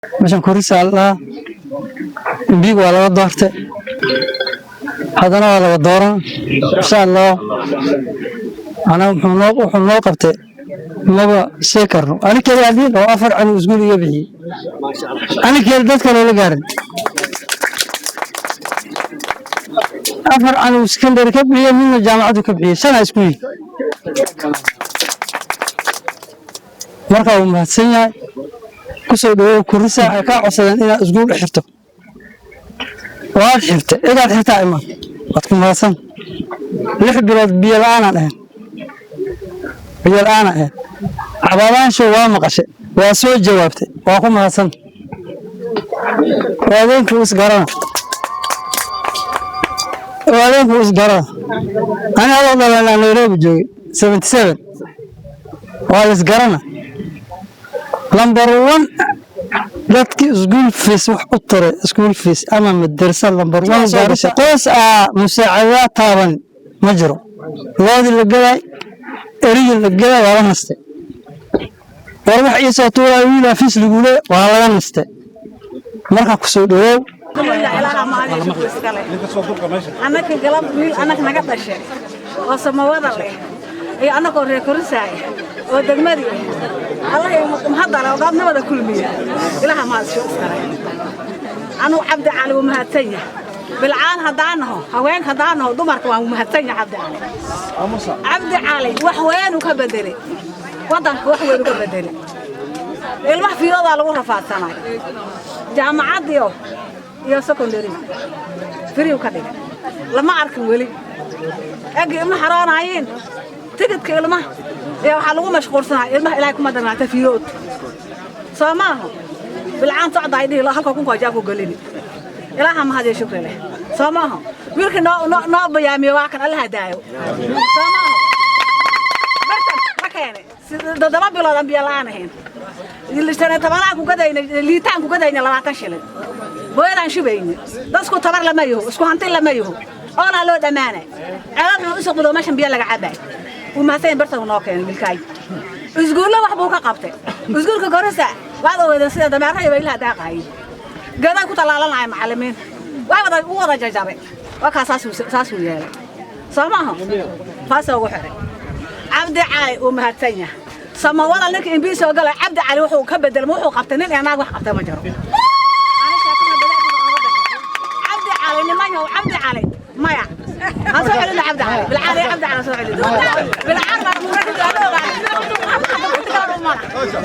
meeshan korisa Allah biig waa laga doortay hadana waa laga dooran insha Allah ana wuxuu noo qabtay maba sheekarno ani kale hadii oo afar cali iskuul iga bixiyay ani kale dadka la gaarin afar cali secondary ka bixiyay midna jaamacadu ka bixiyay sana iskuul marka uu mahadsan yahay kusoo dhawo korisa ay ka codsadeen inaad iskuul xirto waa xirtay inaad xirtaa ima waad ku mahadsan 6 bilood biyo la'aan ah abaabaasho waa maqashay waa soo jawaabtay waa ku mahadsan waadeenku isgarana ana hada dalana Nairobi joogay 77 waa isgarana number 1 dadki school fees wax u taray school fees ama madrasa number 1 gaaraysa qoys musaacada taaban ma jiro loodi la galay eriyada la galay waa la nastay wax isoo tuuray wiil fees lagu leeyahay waa laga nastay marka ku soo dhawow anaka galab wiil anaka naga dhashay oo samawada leh iyo anaka reer Korisay oo degmadi Allah ay mahadala dad nabada kulmiya ilaha ma soo iskaray anu Cabdi Cali oo mahadtanya bilcaan hadaanaho haween hadaanaho dumarka waa mahadtanya Cabdi Cali wax weyn uu ka bedelay wadanka wax weyn uu ka bedelay ilmaha fiirada lagu rafaadsanay jaamacadiyo iyo secondary free ka dhigay lama arkin wali agi ma xaraanayeen tigidka ilmaha ee waxa lagu mashquulsanahay ilmaha ilaahay kuma danaata fiirood Soomaha bilcaan socda ay dhigi halka ku jaab ku galini ilaaha ma hadii shukri leh Soomaha wiilka noo bayaamiyo waa kan Allah hadaayo Soomaha bartan makeene dadama bilood aan biyo la'aan ahayn ilistana tabana ku gadayna liitaan ku gadayna 20 shilin booyadaan shubayni dadku tabar lama yaho isku hanti lama yaho oona loo dhamaanay ceelad uu isoo qado meeshan biyo laga cabay وما سين برتو نوكين بالكاي اسقول له وحبو كقبته اسقول كغرسا وادا ودا سيده دمارها يبيلها داقاي غدا ku talaalanay macallimiin waada u wada jajaray waka saasu yeelay Soomaha faasa ugu xiray Cabdi Cali oo mahadtanya samawada ninka imbi soo galay Cabdi Cali wuxuu ka bedel wuxuu qabtay nin anaag wax qabtay ma jiro Cabdi Cali nimayo Cabdi Cali maya أسوأ لنا عبد علي بالعالي عبد على أسوأ لنا بالعالي مركز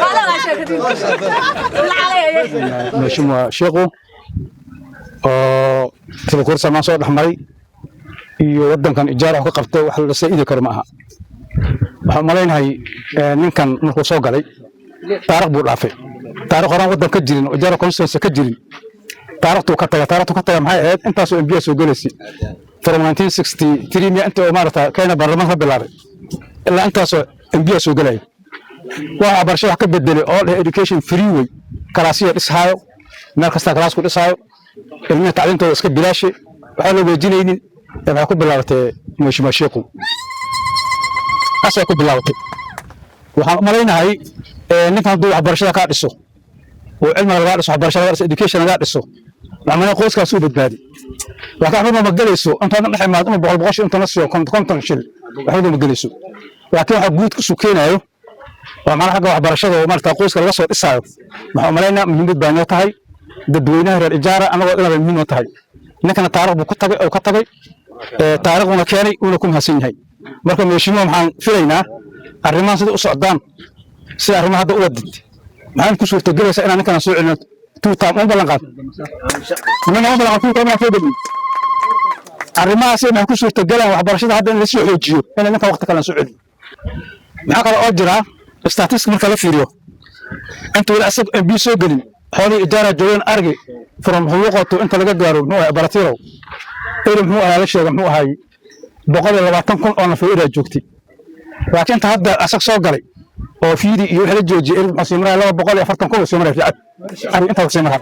مشروع شيخو في الكورس ما صار حمري يودن كان إيجاره كقبته وحل سيد كرمها حمرين هاي نكان نخصو قلي تاريخ بورافي تاريخ قرآن ودن كجرين إيجاره كونسنس كجرين تاريخ كتير معي أنت سو إم بي إس وجلسي from 1963 أنت ومارتها كان برلمان بلاري إلا أنت سو إم بي إس وجلي وعبرشة كبدلي all education free way كراسية إسهاو مركز كلاس كل إسهاو المية تعليم تو إسكت بلاشي وحلو بيجيني يبقى كوب بلارته مش ماشيكو أسا كوب بلارته وحملينا هاي نفهم دو عبرشة كارسو وعلم الغارس عبرشة الغارس education الغارسو لما نقول كاسو بالبادي لكن حنا ما جلسوا أنت نحن ما أنا بقول أنت نسيو كنت نشيل حنا ما جلسوا لكن حقود كسوكين أيوه ومعنا حاجة عبرشة ومرت تقول كلا صوت إسحاق ما عملنا من بيت بنيات هاي دبوينا هي الإجارة أنا وأنا من وتهاي لكن تعرف بكتة أو كتة تعرف مكاني ولكم هسين هاي مركم يشيلون عن فينا الرماس ده أصعدان سعر ما هذا أولد ما هم كسر تجلس أنا كان أسوي إنه توتا ما بلغت من ما بلغت توتا ما في بدي الرماس ما كسر تجلس وعبرشة هذا اللي يسوي حجيو أنا وقت كان أسوي معك الأجرة استاتيك من كلا فيريو أنت ولا أسب بيسو قليل حولي إدارة جوين أرجع فرم حقوقه أنت لقى جارو نوع براتيرو إيرم هو على شيء هو هاي بقول الله تنقل أنا في إيرج جوكتي لكن أنت هذا أسق صقري أو فيدي يحل الجوجي إيرم أسمرها لا بقول أفرتن كله سمرها في عد أنت وسمرها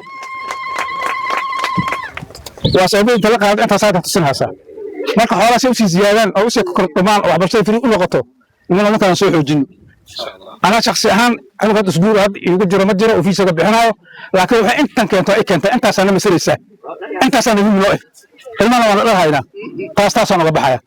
وأسأبين تلقى أنت صاير تسنها سا ما كحولا شيء في زيادة أو شيء كرتمان أو عبر شيء في لغته إننا ما كان سوي الجن أنا شخصيا أنا قد أسبوع هذا يقول جرى متجرى وفي سبب بحناه laakiin waxa intan keento ay keentay intaasana masalaysaa intaasana muhiim loo ah ilmaha wada dhahaynaa taas taasoo naga baxaya